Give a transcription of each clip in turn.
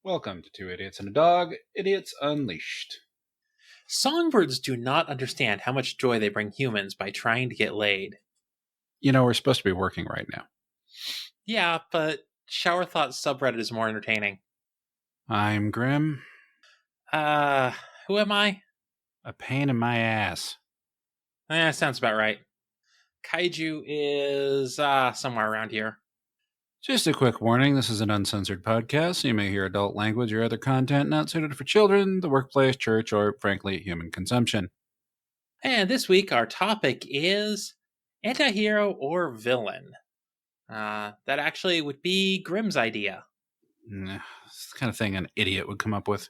Welcome to Two Idiots and a Dog, Idiots Unleashed. Songbirds do not understand how much joy they bring humans by trying to get laid. You know, we're supposed to be working right now. Yeah, but Shower Thoughts subreddit is more entertaining. I'm Grimm. Who am I? A pain in my ass. Sounds about right. Kaiju is, somewhere around here. Just a quick warning, this is an uncensored podcast, so you may hear adult language or other content not suited for children, the workplace, church, or, frankly, human consumption. And this week our topic is antihero or villain. That actually would be Grimm's idea. It's the kind of thing an idiot would come up with.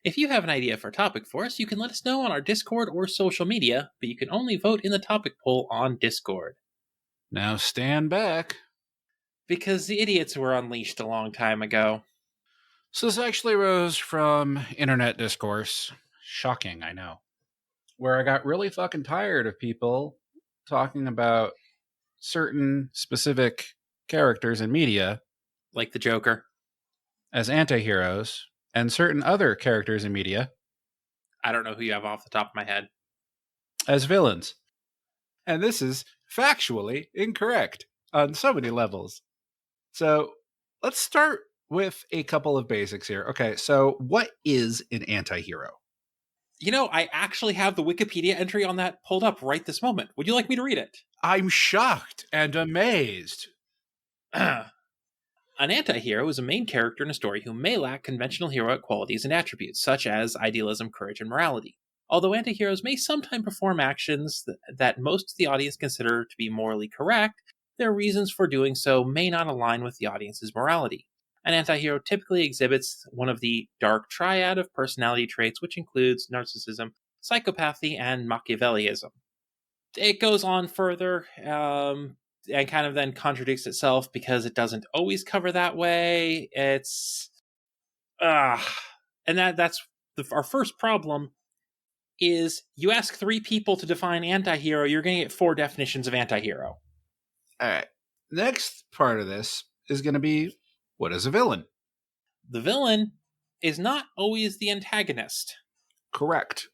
If you have an idea for a topic for us, you can let us know on our Discord or social media, but you can only vote in the topic poll on Discord. Now stand back. Because the idiots were unleashed a long time ago. So this actually rose from internet discourse. Shocking, I know. Where I got really fucking tired of people talking about certain specific characters in media, like the Joker, as antiheroes, and certain other characters in media, I don't know who you have off the top of my head, as villains. And this is factually incorrect on so many levels. So let's start with a couple of basics here. Okay, so what is an antihero? You know, I actually have the Wikipedia entry on that pulled up right this moment. Would you like me to read it? I'm shocked and amazed. An antihero is a main character in a story who may lack conventional heroic qualities and attributes, such as idealism, courage, and morality. Although antiheroes may sometimes perform actions that most of the audience consider to be morally correct, their reasons for doing so may not align with the audience's morality. An antihero typically exhibits one of the dark triad of personality traits, which includes narcissism, psychopathy, and Machiavellism. It goes on further and kind of then contradicts itself because it doesn't always cover that way. It's and that's our first problem. Is you ask three people to define antihero, you're going to get four definitions of antihero. All right. Next part of this is going to be, what is a villain? The villain is not always the antagonist. Correct.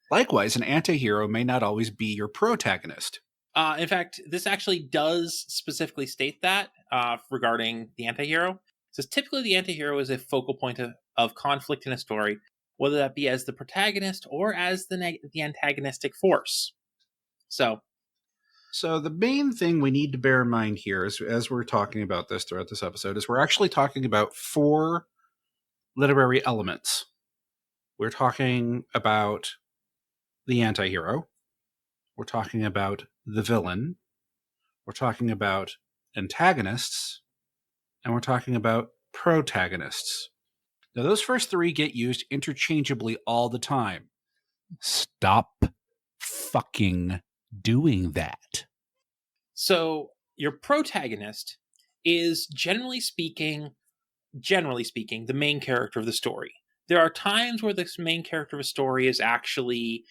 Likewise, an antihero may not always be your protagonist. In fact, this actually does specifically state that regarding the antihero. It says typically the antihero is a focal point of conflict in a story, whether that be as the protagonist or as the antagonistic force. So the main thing we need to bear in mind here as we're talking about this throughout this episode is we're actually talking about four literary elements. We're talking about the antihero. We're talking about the villain. We're talking about antagonists. And we're talking about protagonists. Now, those first three get used interchangeably all the time. Stop fucking doing that. So your protagonist is generally speaking, the main character of the story. There are times where this main character of a story is actually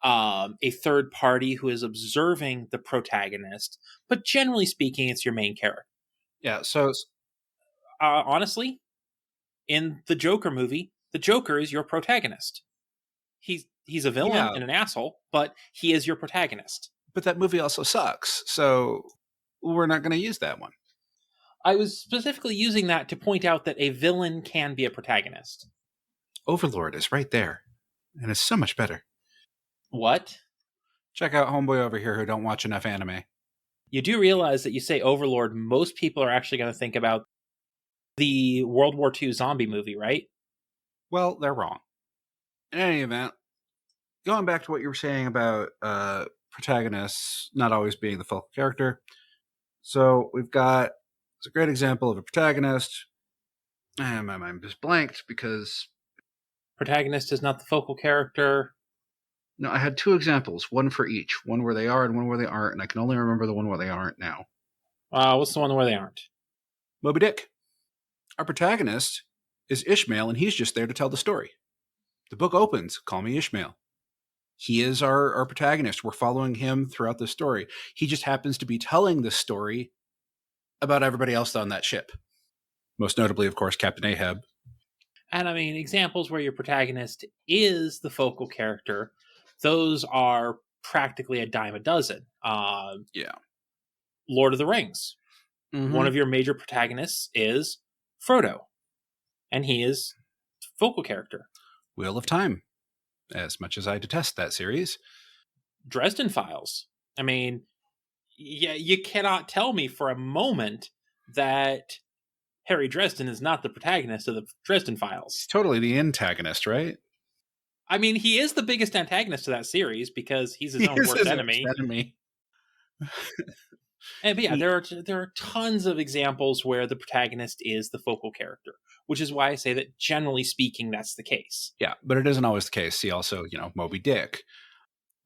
a third party who is observing the protagonist, but generally speaking, it's your main character. Yeah, so honestly, in the Joker movie, the Joker is your protagonist. He's a villain and an asshole, but he is your protagonist. But that movie also sucks, so we're not going to use that one. I was specifically using that to point out that a villain can be a protagonist. Overlord is right there, and it's so much better. What? Check out Homeboy over here who don't watch enough anime. You do realize that you say Overlord, most people are actually going to think about the World War II zombie movie, right? Well, they're wrong. In any event, going back to what you were saying about protagonists not always being the focal character. So we've got, it's a great example of a protagonist. And my mind just blanked because... Protagonist is not the focal character. No, I had two examples, one for each. One where they are and one where they aren't, and I can only remember the one where they aren't now. What's the one where they aren't? Moby Dick. Our protagonist is Ishmael, and he's just there to tell the story. The book opens, call me Ishmael. He is our protagonist. We're following him throughout the story. He just happens to be telling the story about everybody else on that ship. Most notably, of course, Captain Ahab. And I mean, examples where your protagonist is the focal character, those are practically a dime a dozen. Yeah. Lord of the Rings. One Mm-hmm. of your major protagonists is Frodo, and he is focal character. Wheel of Time. As much as I detest that series. Dresden Files. I mean, yeah, you cannot tell me for a moment that Harry Dresden is not the protagonist of the Dresden He's Files. totally the antagonist, right? I mean, he is the biggest antagonist of that series because he's his He own is worst his worst enemy. enemy. But yeah, there are tons of examples where the protagonist is the focal character, which is why I say that generally speaking, that's the case. Yeah, but it isn't always the case. See also, Moby Dick.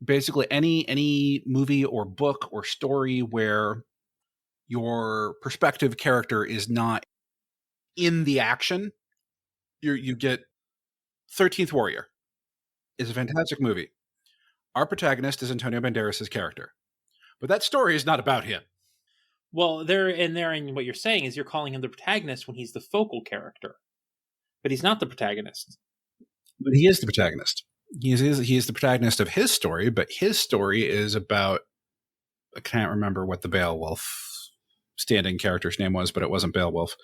Basically any movie or book or story where your perspective character is not in the action, you get 13th Warrior is a fantastic movie. Our protagonist is Antonio Banderas' character. But that story is not about him. Well, and what you're saying is you're calling him the protagonist when he's the focal character, but he's not the protagonist. But he is the protagonist. He is the protagonist of his story, but his story is about, I can't remember what the Beowulf standing character's name was, but it wasn't Beowulf.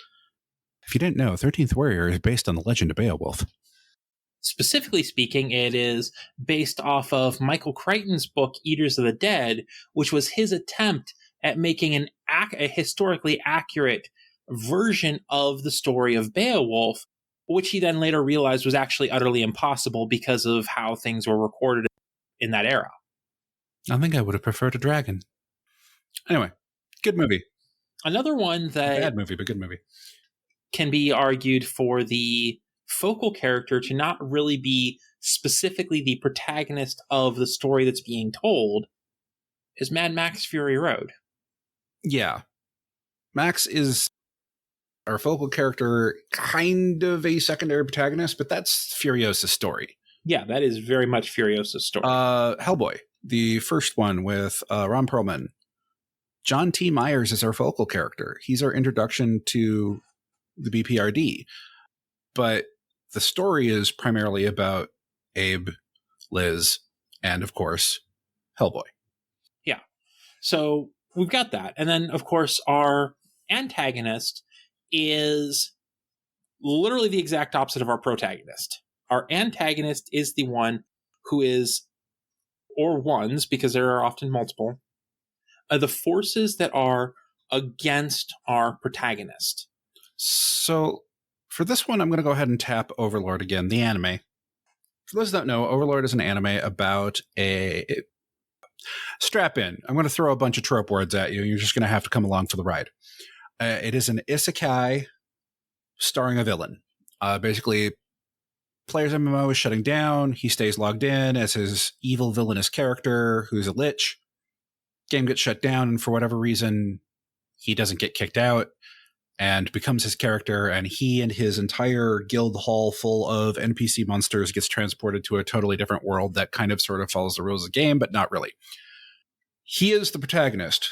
If you didn't know, 13th Warrior is based on the legend of Beowulf. Specifically speaking, it is based off of Michael Crichton's book Eaters of the Dead, which was his attempt at making a historically accurate version of the story of Beowulf, which he then later realized was actually utterly impossible because of how things were recorded in that era. I think I would have preferred a dragon. Anyway, good movie. Another one that Bad movie, but good movie. can be argued for the focal character to not really be specifically the protagonist of the story that's being told is Mad Max Fury Road. Yeah. Max is our focal character, kind of a secondary protagonist, but that's Furiosa's story. Yeah, that is very much Furiosa's story. Hellboy, the first one with Ron Perlman. John T. Myers is our focal character. He's our introduction to the BPRD. But the story is primarily about Abe, Liz, and of course, Hellboy. Yeah. So we've got that. And then, of course, our antagonist is literally the exact opposite of our protagonist. Our antagonist is the one who is, or ones, because there are often multiple, the forces that are against our protagonist. So for this one, I'm going to go ahead and tap Overlord again, the anime. For those that don't know, Overlord is an anime about strap in. I'm going to throw a bunch of trope words at you. You're just going to have to come along for the ride. It is an isekai starring a villain. Basically, player's MMO is shutting down. He stays logged in as his evil villainous character, who's a lich. Game gets shut down, and for whatever reason, he doesn't get kicked out and becomes his character, and he and his entire guild hall full of NPC monsters gets transported to a totally different world that kind of sort of follows the rules of the game, but not really. He is the protagonist.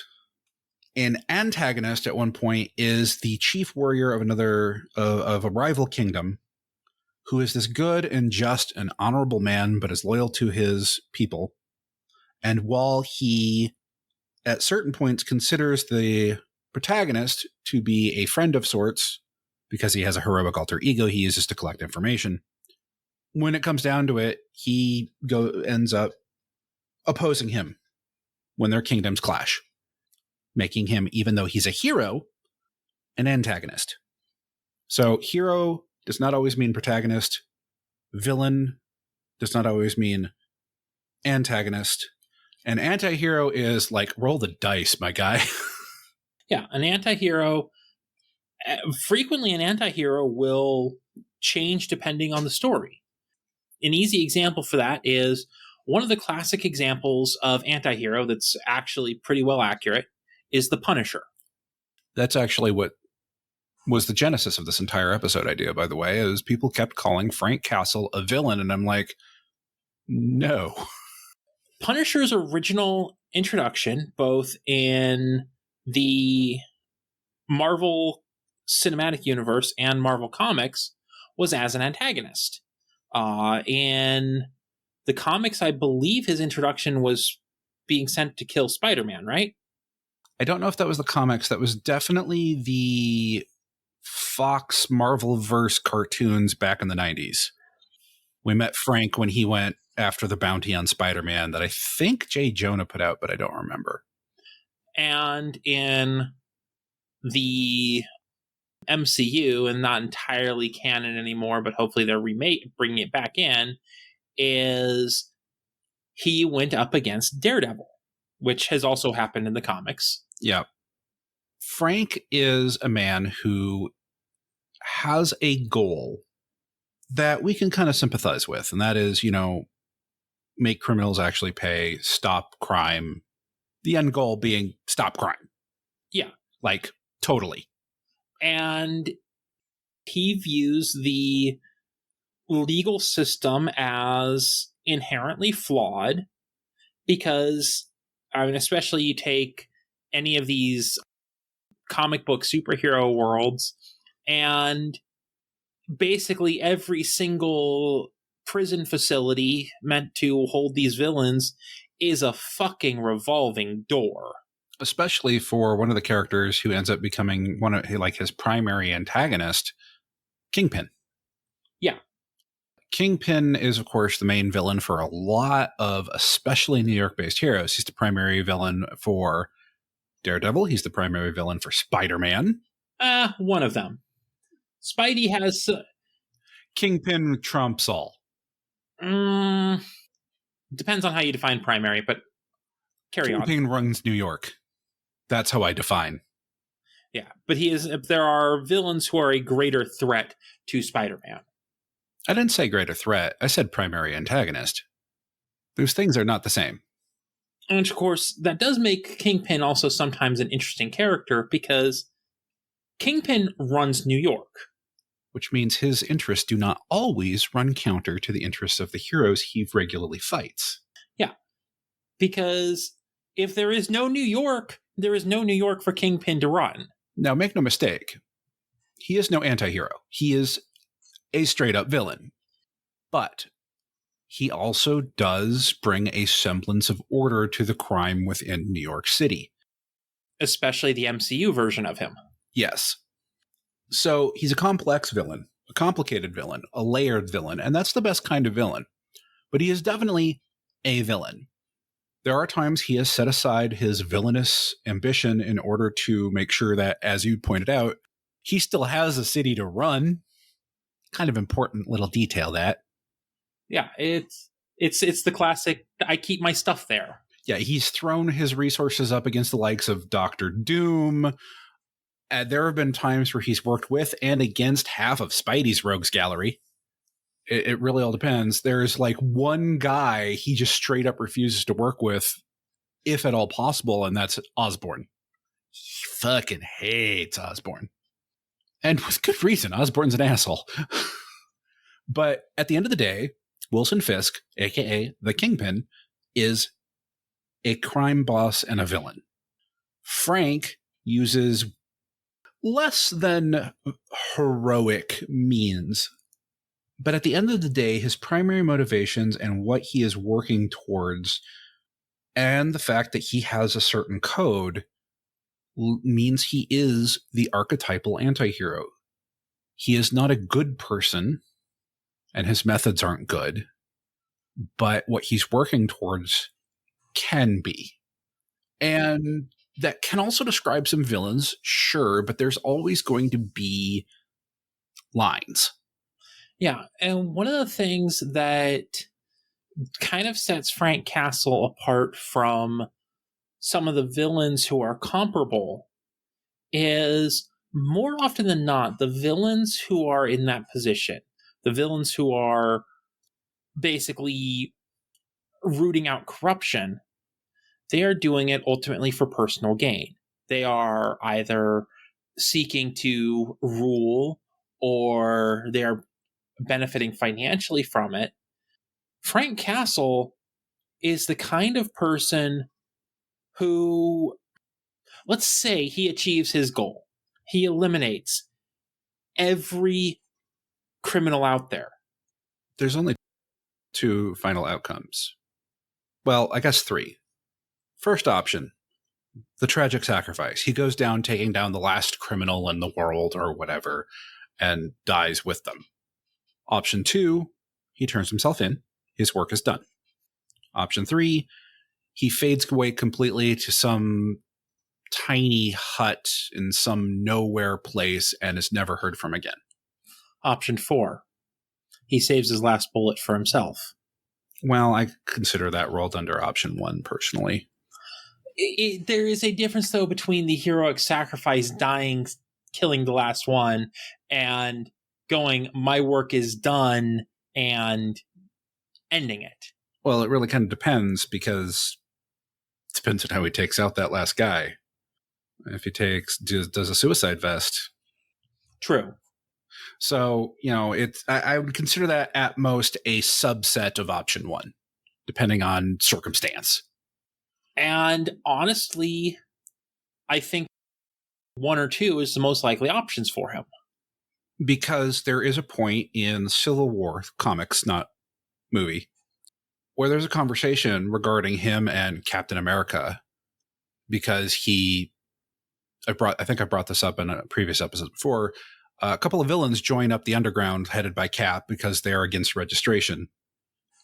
An antagonist at one point is the chief warrior of of a rival kingdom, who is this good and just and honorable man, but is loyal to his people. And while he, at certain points, considers the protagonist to be a friend of sorts, because he has a heroic alter ego he uses to collect information, when it comes down to it, he ends up opposing him when their kingdoms clash, making him, even though he's a hero, an antagonist. So hero does not always mean protagonist. Villain does not always mean antagonist. An antihero is like, roll the dice, my guy. Yeah, an antihero, frequently an antihero will change depending on the story. An easy example for that is one of the classic examples of antihero that's actually pretty well accurate is the Punisher. That's actually what was the genesis of this entire episode idea, by the way, is people kept calling Frank Castle a villain, and I'm like, no. Punisher's original introduction, both in the Marvel Cinematic Universe and Marvel Comics, was as an antagonist. In the comics, I believe his introduction was being sent to kill Spider-Man, right? I don't know if that was the comics. That was definitely the Fox Marvel-verse cartoons back in the 90s. We met Frank when he went after the bounty on Spider-Man that I think Jay Jonah put out, but I don't remember. And in the MCU, and not entirely canon anymore, but hopefully they're bringing it back in, is he went up against Daredevil, which has also happened in the comics. Yeah. Frank is a man who has a goal that we can kind of sympathize with, and that is, make criminals actually pay, stop crime. The end goal being stop crime. Yeah. Like, totally. And he views the legal system as inherently flawed because, especially you take any of these comic book superhero worlds, and basically every single prison facility meant to hold these villains is a fucking revolving door. Especially for one of the characters who ends up becoming one of his primary antagonist, Kingpin. Yeah. Kingpin is, of course, the main villain for a lot of especially New York-based heroes. He's the primary villain for Daredevil. He's the primary villain for Spider-Man. One of them. Spidey has... Kingpin trumps all. Depends on how you define primary, but carry on. Kingpin runs New York. That's how I define. Yeah, but there are villains who are a greater threat to Spider-Man. I didn't say greater threat. I said primary antagonist. Those things are not the same. And of course, that does make Kingpin also sometimes an interesting character because Kingpin runs New York. Which means his interests do not always run counter to the interests of the heroes he regularly fights. Yeah, because if there is no New York, there is no New York for Kingpin to run. Now, make no mistake. He is no antihero. He is a straight-up villain. But he also does bring a semblance of order to the crime within New York City. Especially the MCU version of him. Yes. So he's a complex villain, a complicated villain, a layered villain, and that's the best kind of villain. But he is definitely a villain. There are times he has set aside his villainous ambition in order to make sure that, as you pointed out, he still has a city to run. Kind of important little detail, that. Yeah, it's the classic, I keep my stuff there. Yeah, he's thrown his resources up against the likes of Doctor Doom. There have been times where he's worked with and against half of Spidey's rogues gallery. It really all depends. There's one guy he just straight up refuses to work with, if at all possible, and that's Osborn. He fucking hates Osborn. And with good reason. Osborn's an asshole. But at the end of the day, Wilson Fisk, a.k.a. the Kingpin, is a crime boss and a villain. Frank uses less than heroic means. But at the end of the day, his primary motivations and what he is working towards, and the fact that he has a certain code, means he is the archetypal antihero. He is not a good person, and his methods aren't good, but what he's working towards can be. And that can also describe some villains, sure, but there's always going to be lines. Yeah, and one of the things that kind of sets Frank Castle apart from some of the villains who are comparable is, more often than not, the villains who are in that position, the villains who are basically rooting out corruption, they are doing it ultimately for personal gain. They are either seeking to rule or they are benefiting financially from it. Frank Castle is the kind of person who, let's say he achieves his goal. He eliminates every criminal out there. There's only 2 final outcomes. Well, I guess 3. First option, the tragic sacrifice. He goes down taking down the last criminal in the world or whatever and dies with them. Option 2, he turns himself in. His work is done. Option 3, he fades away completely to some tiny hut in some nowhere place and is never heard from again. Option 4, he saves his last bullet for himself. Well, I consider that rolled under option 1 personally. There is a difference, though, between the heroic sacrifice, dying, killing the last one, and going, my work is done, and ending it. Well, it really kind of depends, because it depends on how he takes out that last guy. If he does a suicide vest. True. So, I would consider that at most a subset of option 1, depending on circumstance. And honestly, I think 1 or 2 is the most likely options for him. Because there is a point in Civil War comics, not movie, where there's a conversation regarding him and Captain America, because I think I brought this up in a previous episode before. A couple of villains join up the underground headed by Cap because they are against registration,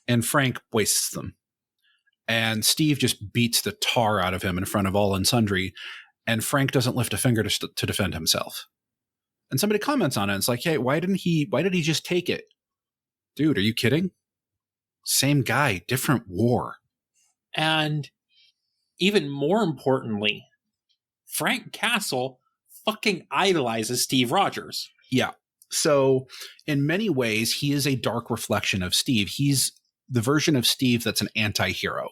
and Frank wastes them. And Steve just beats the tar out of him in front of all and sundry, and Frank doesn't lift a finger to defend himself. And somebody comments on it. It's like, hey, why did he just take it? Dude, are you kidding? Same guy, different war. And even more importantly, Frank Castle fucking idolizes Steve Rogers. Yeah. So in many ways, he is a dark reflection of Steve. He's the version of Steve that's an anti-hero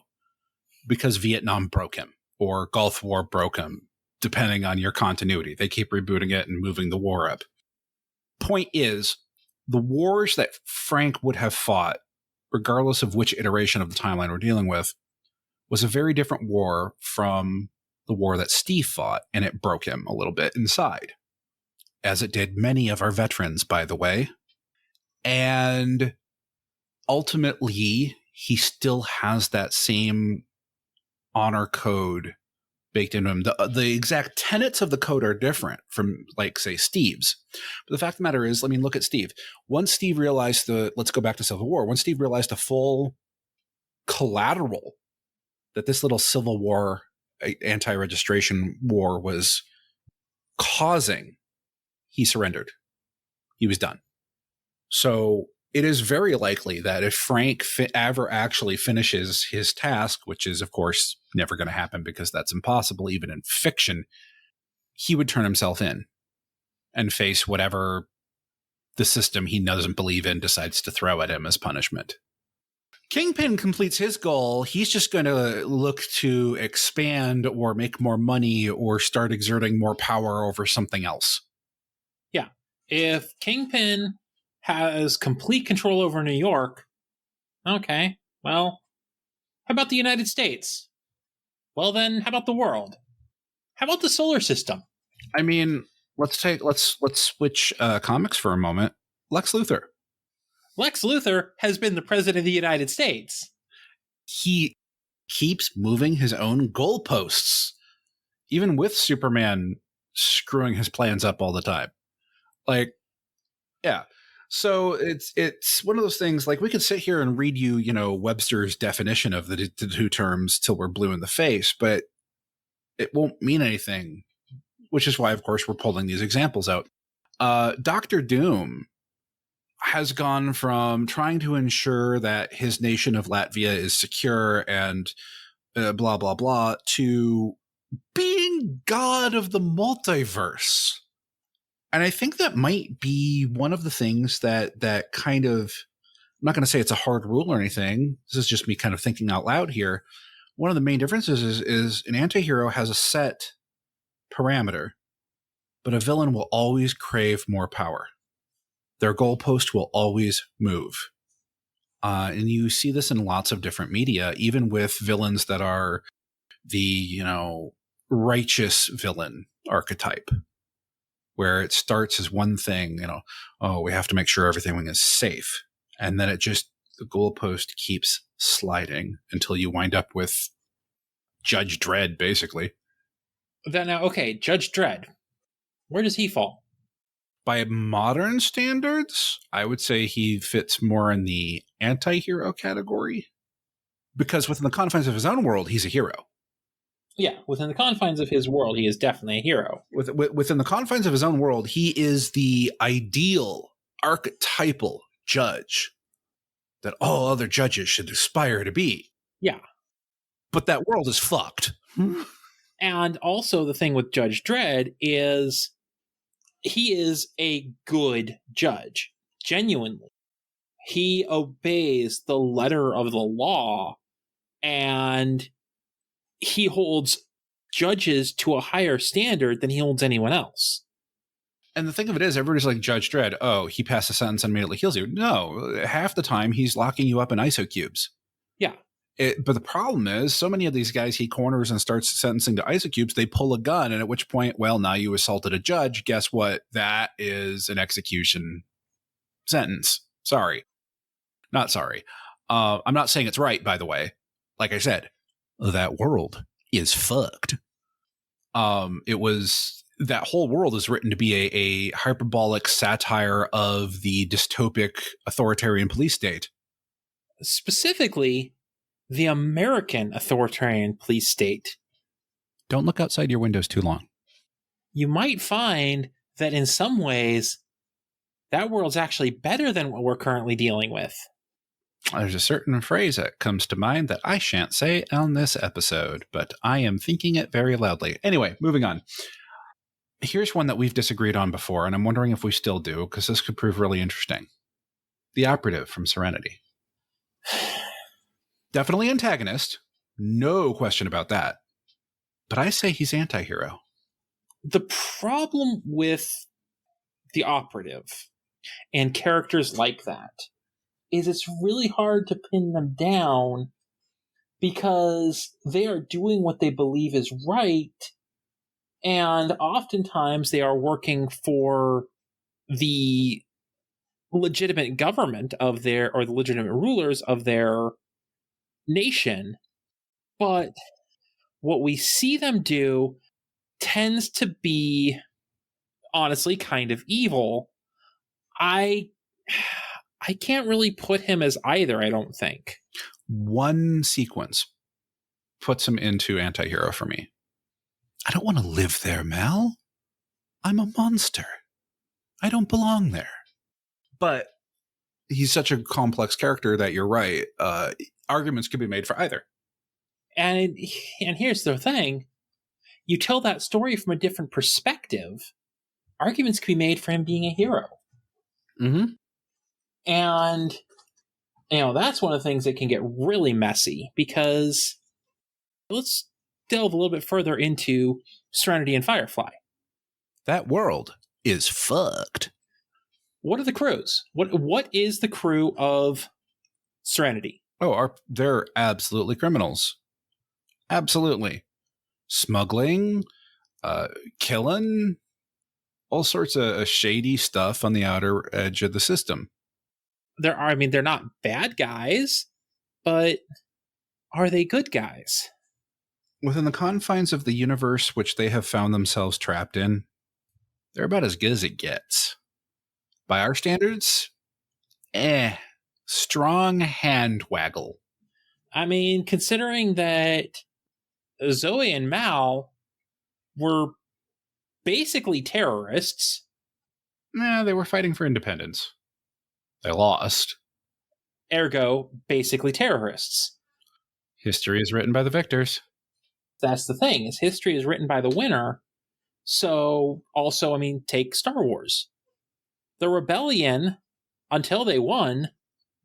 because Vietnam broke him or Gulf War broke him, depending on your continuity. They keep rebooting it and moving the war up. Point is, the wars that Frank would have fought, regardless of which iteration of the timeline we're dealing with, was a very different war from the war that Steve fought, and it broke him a little bit inside, as it did many of our veterans, by the way. And ultimately, he still has that same honor code baked into him. The exact tenets of the code are different from, like, say, Steve's. But the fact of the matter is, look at Steve. Once Steve realized let's go back to Civil War. Once Steve realized the full collateral that this little Civil War, anti-registration war was causing, he surrendered. He was done. So it is very likely that if Frank ever actually finishes his task, which is, of course, never going to happen because that's impossible, even in fiction, he would turn himself in and face whatever the system he doesn't believe in decides to throw at him as punishment. Kingpin completes his goal. He's just going to look to expand or make more money or start exerting more power over something else. Yeah. If Kingpin has complete control over New York, okay, well, how about the United States? Well, then, how about the world? How about the solar system? I mean, let's switch comics for a moment. Lex Luthor. Lex Luthor has been the president of the United States. He keeps moving his own goalposts, even with Superman screwing his plans up all the time. Like, yeah. So it's one of those things, like, we could sit here and read you, Webster's definition of the 2 terms till we're blue in the face, but it won't mean anything, which is why, of course, we're pulling these examples out. Dr. Doom has gone from trying to ensure that his nation of Latvia is secure and blah, blah, blah, to being god of the multiverse. And I think that might be one of the things that kind of, I'm not going to say it's a hard rule or anything. This is just me kind of thinking out loud here. One of the main differences is an antihero has a set parameter, but a villain will always crave more power. Their goalpost will always move. And you see this in lots of different media, even with villains that are the, righteous villain archetype. where it starts as one thing, oh, we have to make sure everything is safe. And then the goalpost keeps sliding until you wind up with Judge Dredd, basically. Okay, Judge Dredd. Where does he fall? By modern standards, I would say he fits more in the anti-hero category. Because within the confines of his own world, he's a hero. Yeah, within the confines of his world, he is definitely a hero. Within the confines of his own world, he is the ideal, archetypal judge that all other judges should aspire to be. Yeah. But that world is fucked. And also the thing with Judge Dredd is he is a good judge, genuinely. He obeys the letter of the law, and he holds judges to a higher standard than he holds anyone else. And the thing of it is, everybody's like, Judge Dredd, oh, he passed a sentence and immediately heals you. No, half the time he's locking you up in ISO cubes. Yeah. But the problem is, so many of these guys he corners and starts sentencing to ISO cubes, they pull a gun, and at which point, well, now you assaulted a judge. Guess what? That is an execution sentence. Sorry. Not sorry. I'm not saying it's right, by the way. Like I said, that world is fucked. That whole world is written to be a hyperbolic satire of the dystopic authoritarian police state. Specifically, the American authoritarian police state. Don't look outside your windows too long. You might find that in some ways, that world's actually better than what we're currently dealing with. There's a certain phrase that comes to mind that I shan't say on this episode, but I am thinking it very loudly. Anyway, moving on. Here's one that we've disagreed on before, and I'm wondering if we still do, because this could prove really interesting. The operative from Serenity. Definitely antagonist. No question about that. But I say he's anti-hero. The problem with the operative and characters like that is it's really hard to pin them down because they are doing what they believe is right, and oftentimes they are working for the legitimate government of the legitimate rulers of their nation. But what we see them do tends to be, honestly, kind of evil. I can't really put him as either, I don't think. One sequence puts him into anti-hero for me. I don't want to live there, Mal. I'm a monster. I don't belong there. But he's such a complex character that you're right. Arguments can be made for either. And here's the thing. You tell that story from a different perspective, arguments can be made for him being a hero. Mm-hmm. And, that's one of the things that can get really messy, because let's delve a little bit further into Serenity and Firefly. That world is fucked. What are the crews? What is the crew of Serenity? Oh, they're absolutely criminals. Absolutely. Smuggling, killing, all sorts of shady stuff on the outer edge of the system. They're not bad guys, but are they good guys? Within the confines of the universe which they have found themselves trapped in, they're about as good as it gets. By our standards, strong hand waggle. I mean, considering that Zoe and Mal were basically terrorists. They were fighting for independence. They lost. Ergo, basically terrorists. History is written by the victors. That's the thing, is history is written by the winner. So, also, take Star Wars. The rebellion, until they won,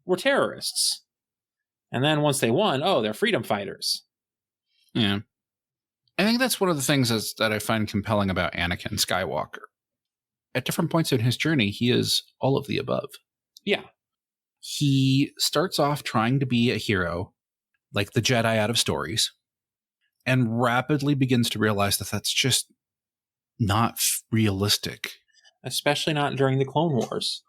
were terrorists. And then once they won, they're freedom fighters. Yeah. I think that's one of the things that I find compelling about Anakin Skywalker. At different points in his journey, he is all of the above. Yeah. He starts off trying to be a hero, like the Jedi out of stories, and rapidly begins to realize that that's just not realistic. Especially not during the Clone Wars.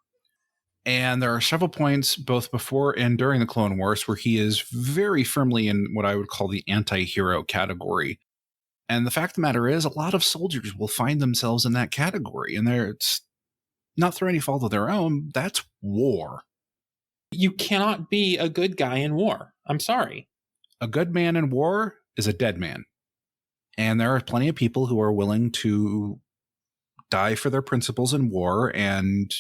And there are several points, both before and during the Clone Wars, where he is very firmly in what I would call the anti-hero category. And the fact of the matter is, a lot of soldiers will find themselves in that category. And it's not through any fault of their own. That's war. You cannot be a good guy in war. I'm sorry. A good man in war is a dead man. And there are plenty of people who are willing to die for their principles in war. And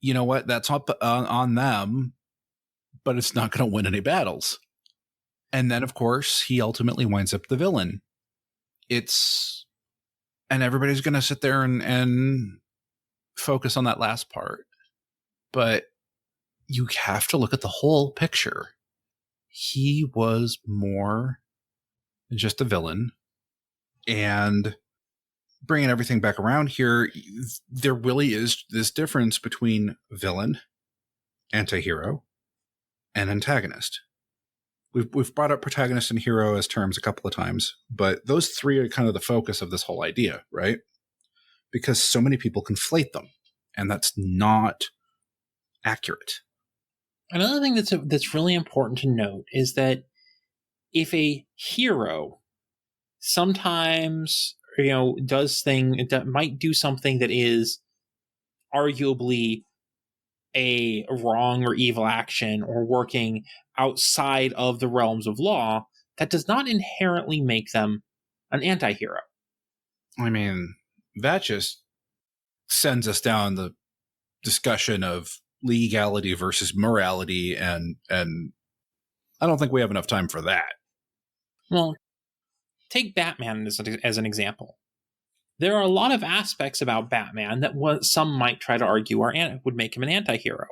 you know what? That's up on them, but it's not going to win any battles. And then, of course, he ultimately winds up the villain. And everybody's going to sit there and focus on that last part. But you have to look at the whole picture. He was more than just a villain. And bringing everything back around here, there really is this difference between villain, antihero, and antagonist. We've brought up protagonist and hero as terms a couple of times, but those three are kind of the focus of this whole idea, right? Because so many people conflate them, and that's not accurate. Another thing that's really important to note is that if a hero sometimes might do something that is arguably a wrong or evil action or working outside of the realms of law, that does not inherently make them an anti-hero. I mean, that just sends us down the discussion of legality versus morality, and I don't think we have enough time for that. Well, take Batman as an example. There are a lot of aspects about Batman that some might try to argue would make him an anti-hero.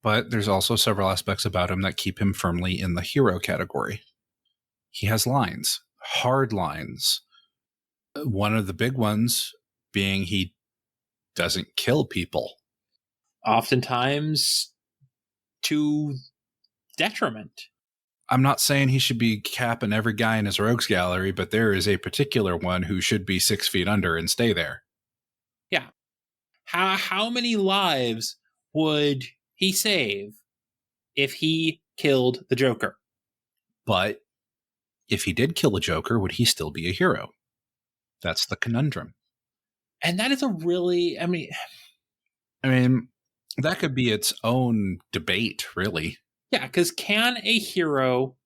But there's also several aspects about him that keep him firmly in the hero category. He has lines, hard lines. One of the big ones being he doesn't kill people. Oftentimes to detriment. I'm not saying he should be capping every guy in his rogues gallery, but there is a particular one who should be 6 feet under and stay there. Yeah. How many lives would he save if he killed the Joker? But if he did kill the Joker, would he still be a hero? That's the conundrum. And that is a really, I mean, that could be its own debate, really. Yeah, because can a hero,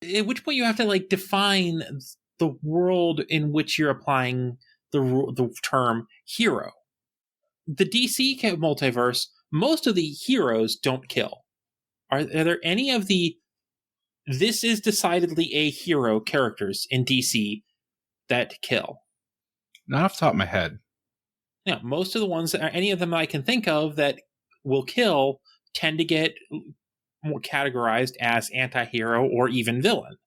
at which point you have to define the world in which you're applying the term hero. The DC multiverse, most of the heroes don't kill. Are there any of the this is decidedly a hero characters in DC that kill? Not off the top of my head. Yeah, most of the ones, any of them I can think of that will kill, tend to get more categorized as anti-hero or even villain.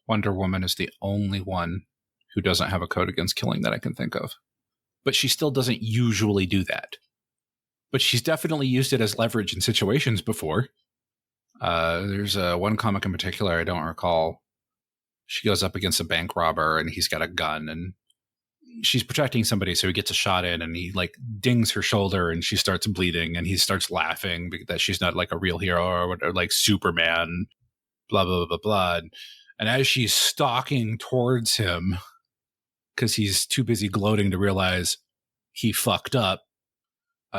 Wonder Woman is the only one who doesn't have a code against killing that I can think of. But she still doesn't usually do that. But she's definitely used it as leverage in situations before. There's one comic in particular I don't recall. She goes up against a bank robber and he's got a gun and she's protecting somebody, so he gets a shot in and he dings her shoulder and she starts bleeding and he starts laughing that she's not a real hero or like Superman, blah, blah, blah, blah. And as she's stalking towards him, because he's too busy gloating to realize he fucked up,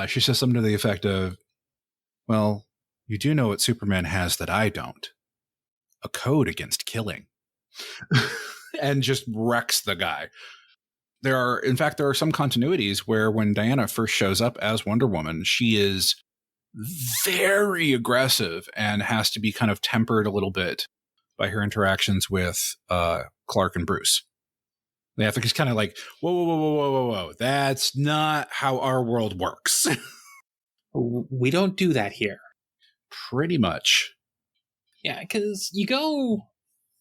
she says something to the effect of, well, you do know what Superman has that I don't. A code against killing. And just wrecks the guy. There are some continuities where when Diana first shows up as Wonder Woman, she is very aggressive and has to be kind of tempered a little bit by her interactions with Clark and Bruce. They have to just kind of whoa. That's not how our world works. We don't do that here. Pretty much. Yeah, because you go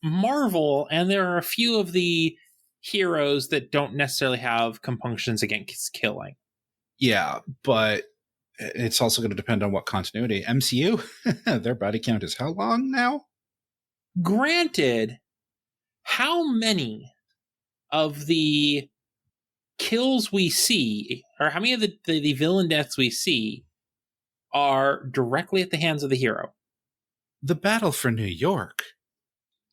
Marvel and there are a few of the heroes that don't necessarily have compunctions against killing. Yeah, but it's also going to depend on what continuity. MCU, their body count is how long now? Granted, how many of the kills we see, or how many of the villain deaths we see, are directly at the hands of the hero? The battle for New York.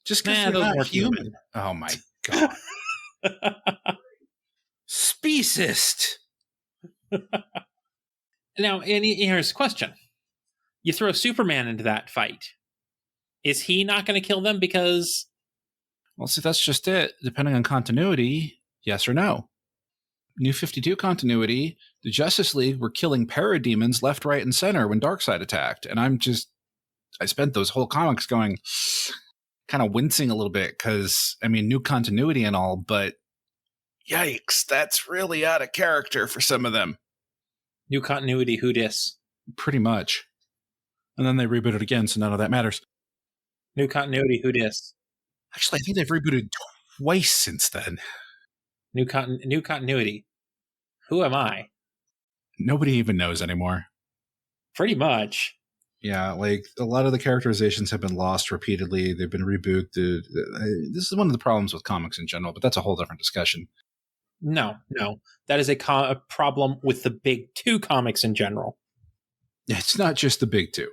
Just because they're Those not weren't human. human. Oh my god. Speciest. Now, and here's a question. You throw Superman into that fight. Is he not going to kill them because... Well, see, that's just it. Depending on continuity, yes or no. New 52 continuity, the Justice League were killing parademons left, right, and center when Darkseid attacked. And I spent those whole comics going, kind of wincing a little bit because, I mean, new continuity and all, but yikes, that's really out of character for some of them. New continuity, who dis? Pretty much. And then they rebooted again, so none of that matters. New continuity, who dis? Actually, I think they've rebooted twice since then. New continuity. Who am I? Nobody even knows anymore. Pretty much. Yeah, like a lot of the characterizations have been lost repeatedly. They've been rebooted. This is one of the problems with comics in general, but that's a whole different discussion. No. That is a problem with the big two comics in general. It's not just the big two.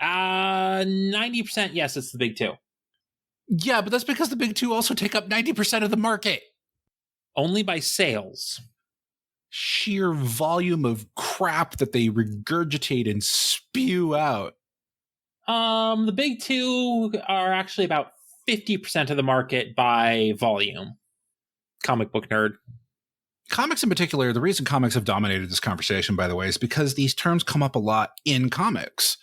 90% yes, it's the big two. Yeah, but that's because the big two also take up 90% of the market. Only by sales. Sheer volume of crap that they regurgitate and spew out. The big two are actually about 50% of the market by volume. Comic book nerd. Comics in particular, the reason comics have dominated this conversation, by the way, is because these terms come up a lot in comics.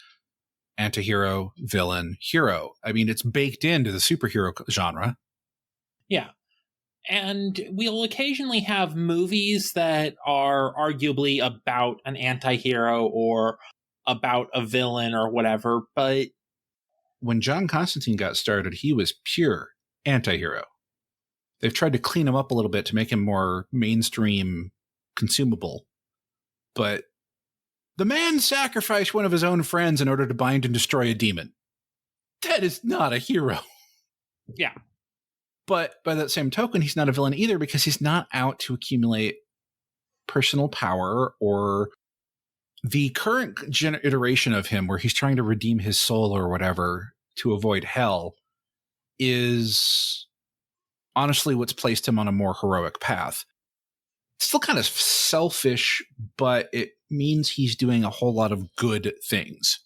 Antihero, villain, hero. I mean, it's baked into the superhero genre. Yeah. And we'll occasionally have movies that are arguably about an anti-hero or about a villain or whatever, but... When John Constantine got started, he was pure anti-hero. They've tried to clean him up a little bit to make him more mainstream consumable. But the man sacrificed one of his own friends in order to bind and destroy a demon. That is not a hero. Yeah. But by that same token, he's not a villain either because he's not out to accumulate personal power or the current iteration of him where he's trying to redeem his soul or whatever to avoid hell is honestly what's placed him on a more heroic path. It's still kind of selfish, but it means he's doing a whole lot of good things.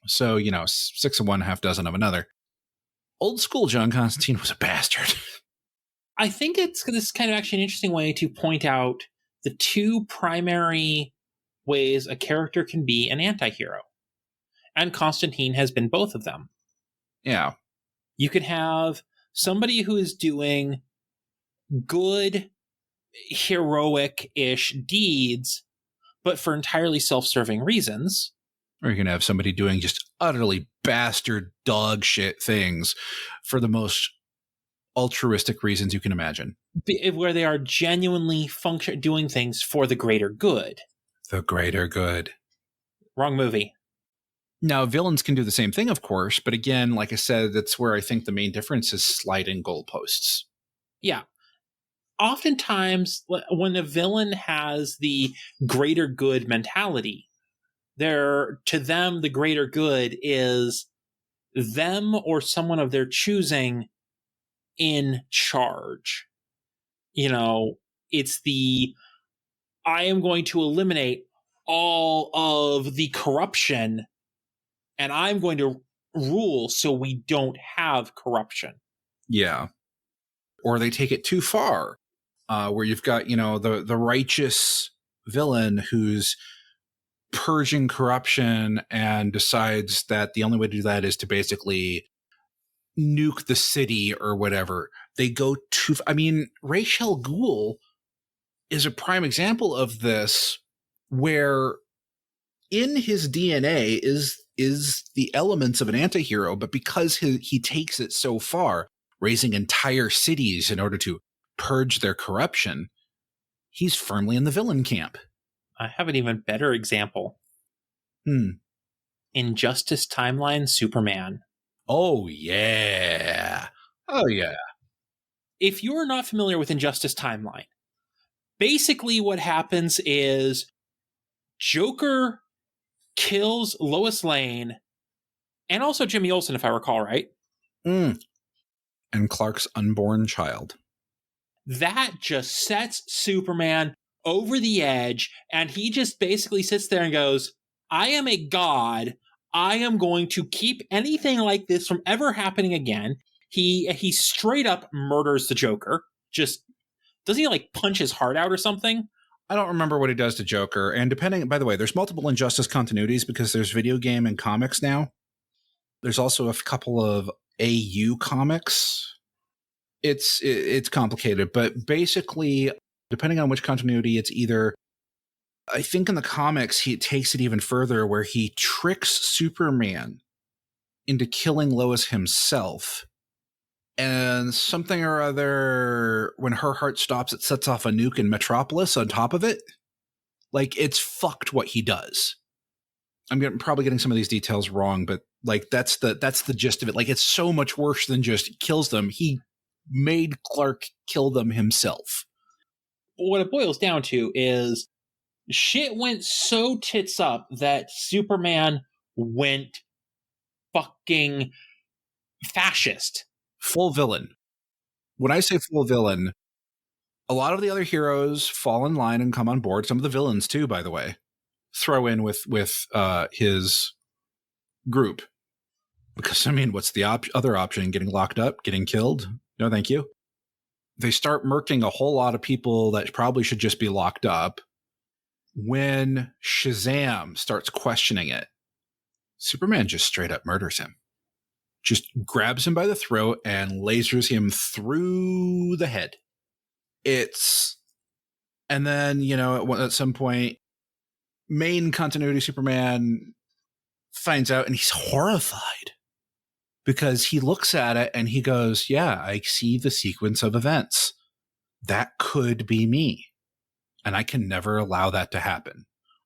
So, 6 of one, half dozen of another. Old school John Constantine was a bastard. I think this is kind of actually an interesting way to point out the two primary ways a character can be an anti-hero. And Constantine has been both of them. Yeah. You could have somebody who is doing good, heroic-ish deeds, but for entirely self-serving reasons. Or you can have somebody doing just utterly bastard dog shit things for the most altruistic reasons you can imagine. Where they are genuinely doing things for the greater good. The greater good. Wrong movie. Now, villains can do the same thing, of course, but again, like I said, that's where I think the main difference is sliding goalposts. Yeah. Oftentimes, when a villain has the greater good mentality, to them, the greater good is them or someone of their choosing in charge. It's I am going to eliminate all of the corruption and I'm going to rule so we don't have corruption. Yeah. Or they take it too far, where you've got, the righteous villain who's purging corruption and decides that the only way to do that is to basically nuke the city or whatever. They go too... Ra's al Ghul is a prime example of this, where in his DNA is the elements of an antihero, but because he takes it so far, raising entire cities in order to purge their corruption, he's firmly in the villain camp. I have an even better example. Injustice Timeline Superman. Oh, yeah. Oh, yeah. If you're not familiar with Injustice Timeline, basically what happens is Joker kills Lois Lane and also Jimmy Olsen, if I recall right. And Clark's unborn child. That just sets Superman over the edge, and he just basically sits there and goes, I am a god. I am going to keep anything like this from ever happening again. He straight up murders the Joker. Just doesn't he like punch his heart out or something? I don't remember what he does to Joker. And depending, by the way, there's multiple Injustice continuities because there's video game and comics now. There's also a couple of AU comics. It's complicated, but basically, depending on which continuity, it's either, I think in the comics, he takes it even further where he tricks Superman into killing Lois himself. And something or other, when her heart stops, it sets off a nuke in Metropolis on top of it. Like, it's fucked what he does. Probably getting some of these details wrong, but like that's the gist of it. Like, it's so much worse than just kills them. He made Clark kill them himself. What it boils down to is shit went so tits up that Superman went fucking fascist. Full villain. When I say full villain, a lot of the other heroes fall in line and come on board. Some of the villains too, by the way, throw in with his group. Because, I mean, what's the other option? Getting locked up? Getting killed? No, thank you. They start murking a whole lot of people that probably should just be locked up. When Shazam starts questioning it, Superman just straight up murders him. Just grabs him by the throat and lasers him through the head. And then, at some point, main continuity Superman finds out and he's horrified because he looks at it and he goes, yeah, I see the sequence of events. That could be me. And I can never allow that to happen.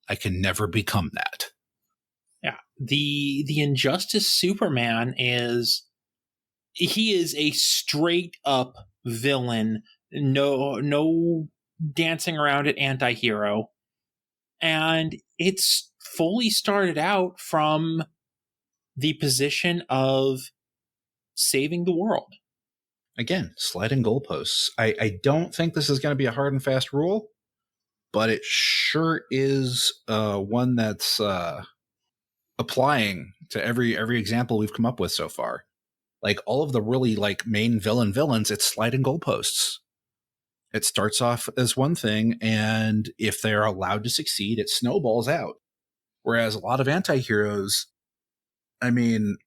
I can never become that. Yeah. The Injustice Superman is a straight up villain. No dancing around it antihero. And it's fully started out from the position of saving the world. Again, sliding goalposts. I don't think this is going to be a hard and fast rule, but it sure is one that's applying to every example we've come up with so far. Like all of the really like main villains, it's sliding goalposts. It starts off as one thing, and if they're allowed to succeed, it snowballs out. Whereas a lot of antiheroes, I mean,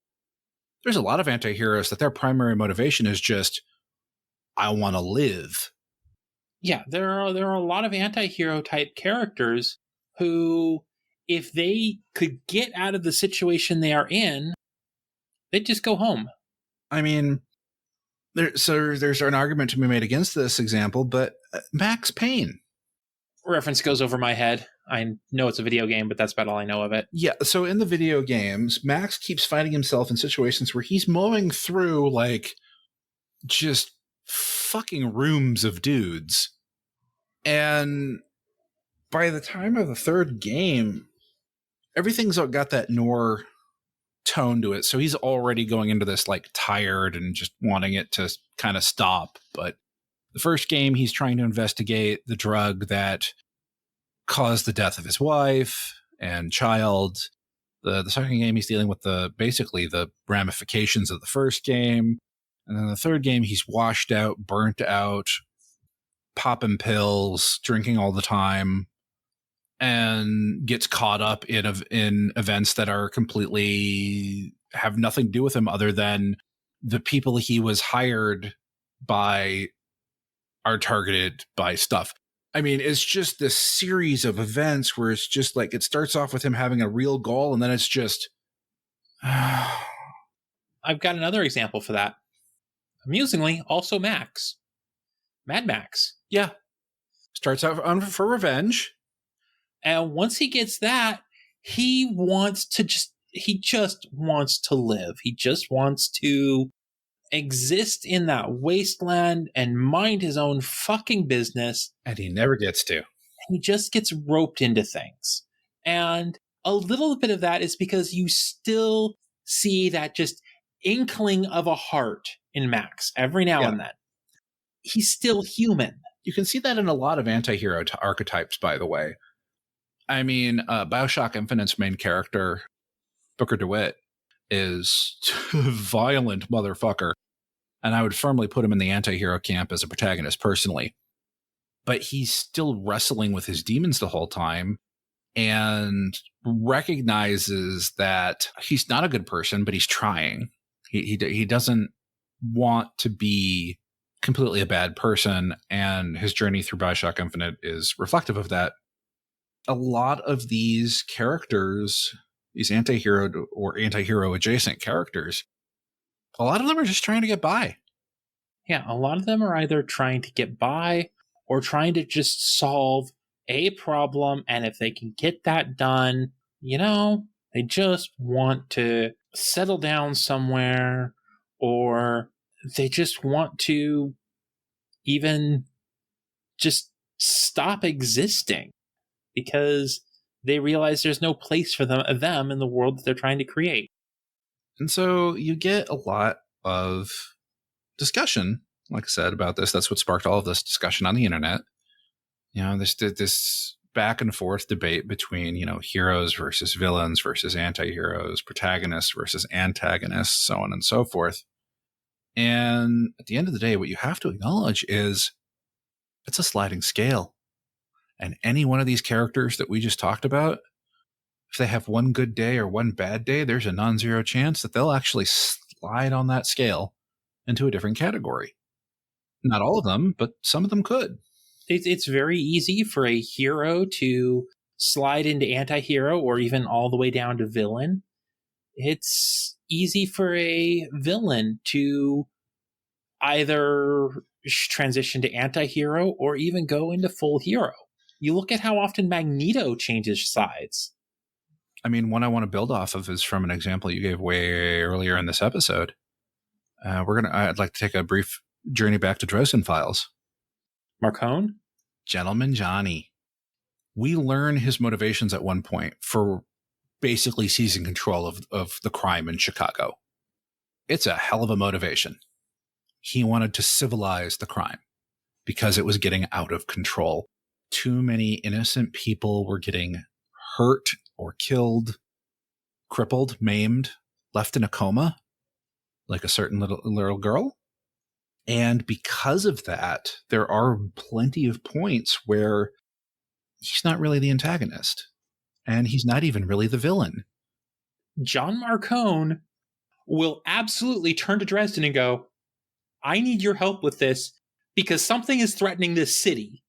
there's a lot of antiheroes that their primary motivation is just, I want to live. Yeah, there are a lot of antihero type characters who, if they could get out of the situation they are in, they'd just go home. I mean, there's an argument to be made against this example, but Max Payne. Reference goes over my head. I know it's a video game, but that's about all I know of it. Yeah, so in the video games, Max keeps finding himself in situations where he's mowing through, like, just fucking rooms of dudes. And by the time of the third game, everything's got that noir tone to it. So he's already going into this, like, tired and just wanting it to kind of stop. But the first game, he's trying to investigate the drug that caused the death of his wife and child. The second game, he's dealing with basically the ramifications of the first game. And then the third game, he's washed out, burnt out, popping pills, drinking all the time, and gets caught up in events that are completely have nothing to do with him other than the people he was hired by are targeted by stuff. I mean, it's just this series of events where it's just like, it starts off with him having a real goal, and then it's just... I've got another example for that. Amusingly, also Max. Mad Max. Yeah. Starts out for revenge. And once he gets that, he just wants to live. He just wants to exist in that wasteland and mind his own fucking business. And he never gets to. He just gets roped into things. And a little bit of that is because you still see that just inkling of a heart in Max every now and then. He's still human. You can see that in a lot of anti-hero archetypes, by the way. I mean, Bioshock Infinite's main character, Booker DeWitt, is a violent motherfucker. And I would firmly put him in the anti-hero camp as a protagonist personally. But he's still wrestling with his demons the whole time and recognizes that he's not a good person, but he's trying. He doesn't want to be completely a bad person, and his journey through Bioshock Infinite is reflective of that. A lot of these characters, these anti-hero or anti-hero adjacent characters, a lot of them are just trying to get by. Yeah, a lot of them are either trying to get by or trying to just solve a problem, and if they can get that done, they just want to settle down somewhere, or they just want to even just stop existing because they realize there's no place for them in the world that they're trying to create. And so you get a lot of discussion, like I said, about this. That's what sparked all of this discussion on the internet. There's this back and forth debate between, heroes versus villains versus anti-heroes, protagonists versus antagonists, so on and so forth. And at the end of the day, what you have to acknowledge is it's a sliding scale. And any one of these characters that we just talked about, if they have one good day or one bad day, there's a non-zero chance that they'll actually slide on that scale into a different category. Not all of them, but some of them could. It's very easy for a hero to slide into anti-hero or even all the way down to villain. It's easy for a villain to either transition to anti-hero or even go into full hero. You look at how often Magneto changes sides. I mean, one I want to build off of is from an example you gave way earlier in this episode. I'd like to take a brief journey back to Dresden Files. Marcone? Gentleman Johnny. We learn his motivations at one point for basically seizing control of the crime in Chicago. It's a hell of a motivation. He wanted to civilize the crime because it was getting out of control. Too many innocent people were getting hurt or killed, crippled, maimed, left in a coma, like a certain little girl. And because of that, there are plenty of points where he's not really the antagonist, and he's not even really the villain. John Marcone will absolutely turn to Dresden and go, I need your help with this because something is threatening this city.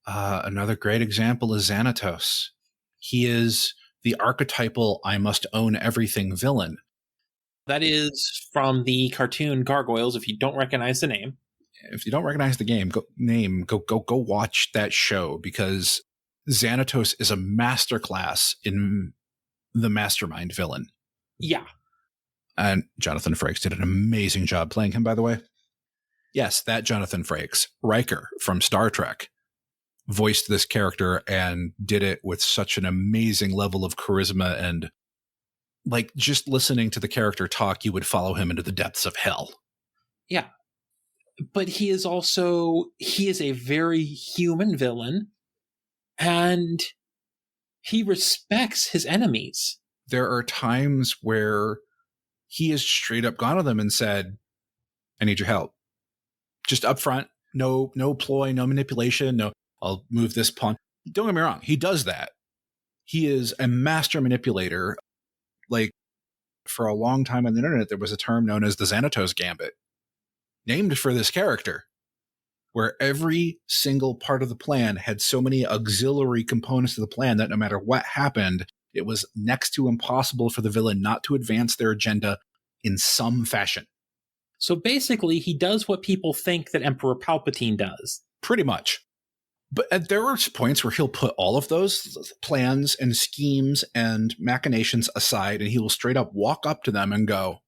Another great example is Xanatos. He is the archetypal I must own everything villain. That is from the cartoon Gargoyles, if you don't recognize the name. If you don't recognize the go watch that show, because Xanatos is a masterclass in the mastermind villain. Yeah. And Jonathan Frakes did an amazing job playing him, by the way. Yes, that Jonathan Frakes, Riker from Star Trek, voiced this character and did it with such an amazing level of charisma, and like just listening to the character talk, you would follow him into the depths of hell. Yeah. But he is a very human villain, and he respects his enemies. There are times where he has straight up gone to them and said, I need your help. Just up front, no ploy, no manipulation, no, I'll move this pawn. Don't get me wrong, he does that. He is a master manipulator. Like, for a long time on the internet, there was a term known as the Xanatos Gambit, named for this character, where every single part of the plan had so many auxiliary components to the plan that no matter what happened, it was next to impossible for the villain not to advance their agenda in some fashion. So basically, he does what people think that Emperor Palpatine does. Pretty much. But there are points where he'll put all of those plans and schemes and machinations aside, and he will straight up walk up to them and go,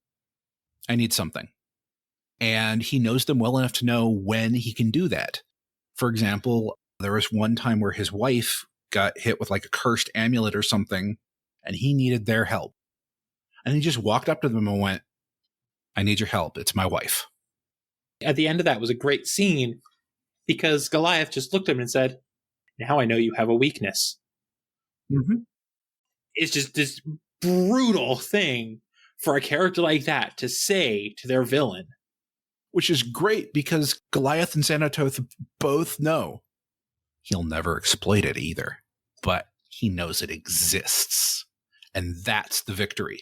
I need something. And he knows them well enough to know when he can do that. For example, there was one time where his wife got hit with like a cursed amulet or something, and he needed their help. And he just walked up to them and went, I need your help. It's my wife. At the end of that was a great scene because Goliath just looked at him and said, now I know you have a weakness. Mm-hmm. It's just this brutal thing for a character like that to say to their villain. Which is great because Goliath and Xanatos both know he'll never exploit it either, but he knows it exists. And that's the victory.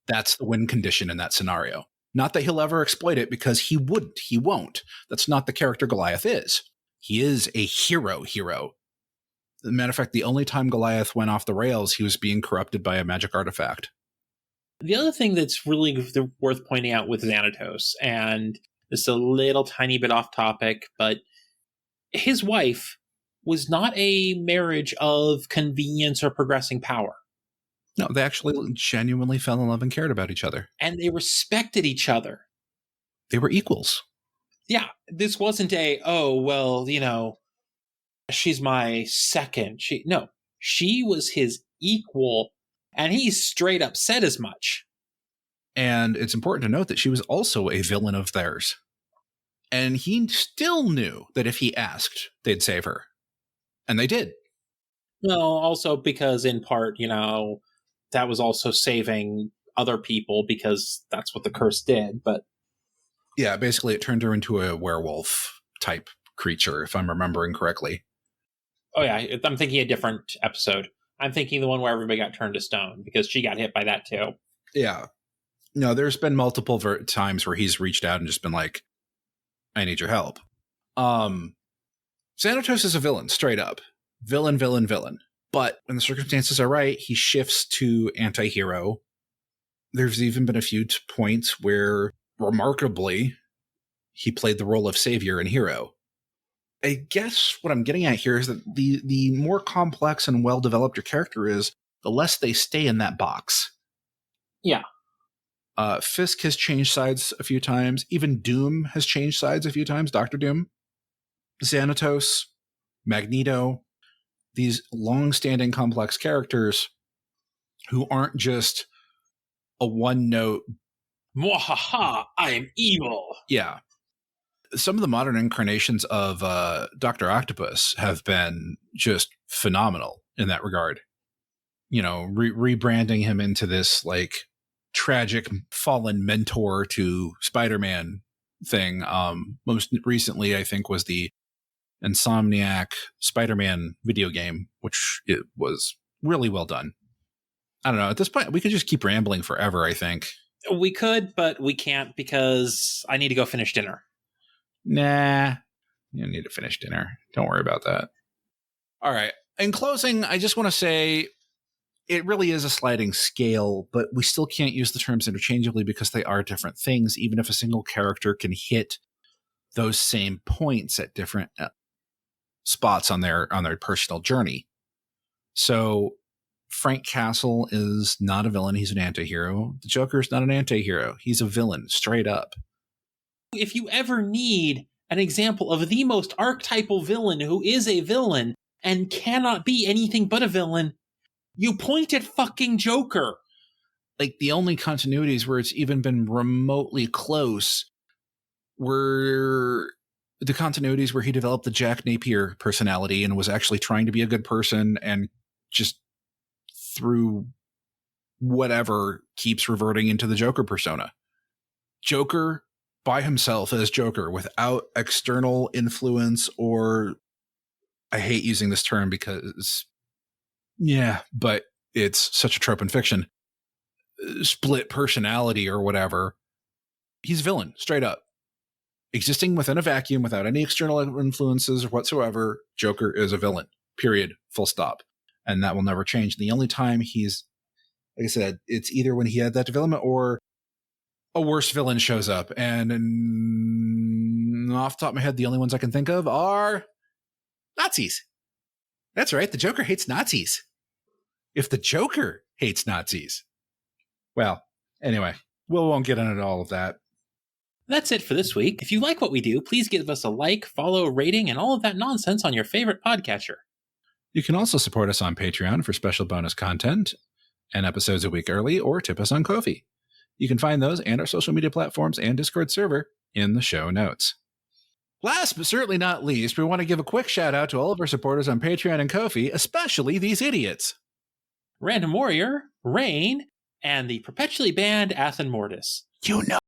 That's the win condition in that scenario. Not that he'll ever exploit it, because he wouldn't. He won't. That's not the character Goliath is. He is a hero. As a matter of fact, the only time Goliath went off the rails, he was being corrupted by a magic artifact. The other thing that's really worth pointing out with Xanatos, and this is a little tiny bit off topic, but his wife was not a marriage of convenience or progressing power. No, they actually genuinely fell in love and cared about each other. And they respected each other. They were equals. Yeah, this wasn't she's my second. She was his equal, and he straight up said as much. And it's important to note that she was also a villain of theirs. And he still knew that if he asked, they'd save her. And they did. Well, also because in part, that was also saving other people because that's what the curse did. But yeah, basically it turned her into a werewolf type creature, if I'm remembering correctly. Oh yeah, I'm thinking a different episode. I'm thinking the one where everybody got turned to stone because she got hit by that too. Yeah. No, there's been multiple times where he's reached out and just been like, I need your help. Xanatos is a villain, straight up. Villain. But when the circumstances are right, he shifts to antihero. There's even been a few points where, remarkably, he played the role of savior and hero. I guess what I'm getting at here is that the more complex and well-developed your character is, the less they stay in that box. Yeah. Fisk has changed sides a few times. Even Doom has changed sides a few times. Dr. Doom. Xanatos. Magneto. These long-standing complex characters who aren't just a one-note, Mwahaha, I am evil. Yeah. Some of the modern incarnations of Dr. Octopus have been just phenomenal in that regard. Rebranding him into this like tragic fallen mentor to Spider-Man thing. Most recently, I think, was the Insomniac Spider-Man video game, which it was really well done. I don't know. At this point, we could just keep rambling forever, I think. We could, but we can't because I need to go finish dinner. Nah, you don't need to finish dinner. Don't worry about that. All right. In closing, I just want to say it really is a sliding scale, but we still can't use the terms interchangeably because they are different things, even if a single character can hit those same points at different spots on their personal journey. So Frank Castle is not a villain. He's an antihero. The Joker is not an antihero. He's a villain, straight up. If you ever need an example of the most archetypal villain who is a villain and cannot be anything but a villain, you point at fucking Joker. Like, the only continuities where it's even been remotely close were the continuities where he developed the Jack Napier personality and was actually trying to be a good person, and just through whatever keeps reverting into the Joker persona. Joker by himself as Joker without external influence, or I hate using this term because but it's such a trope in fiction, split personality or whatever. He's a villain, straight up. Existing within a vacuum without any external influences whatsoever, Joker is a villain, period, full stop. And that will never change. The only time he's, like I said, it's either when he had that development or a worse villain shows up. And off the top of my head, the only ones I can think of are Nazis. That's right, the Joker hates Nazis. If the Joker hates Nazis. Well, anyway, we won't get into all of that. That's it for this week. If you like what we do, please give us a like, follow, rating, and all of that nonsense on your favorite podcatcher. You can also support us on Patreon for special bonus content and episodes a week early, or tip us on Ko-fi. You can find those and our social media platforms and Discord server in the show notes. Last but certainly not least, we want to give a quick shout out to all of our supporters on Patreon and Ko-fi, especially these idiots. Random Warrior, Rain, and the perpetually banned Athen Mortis. You know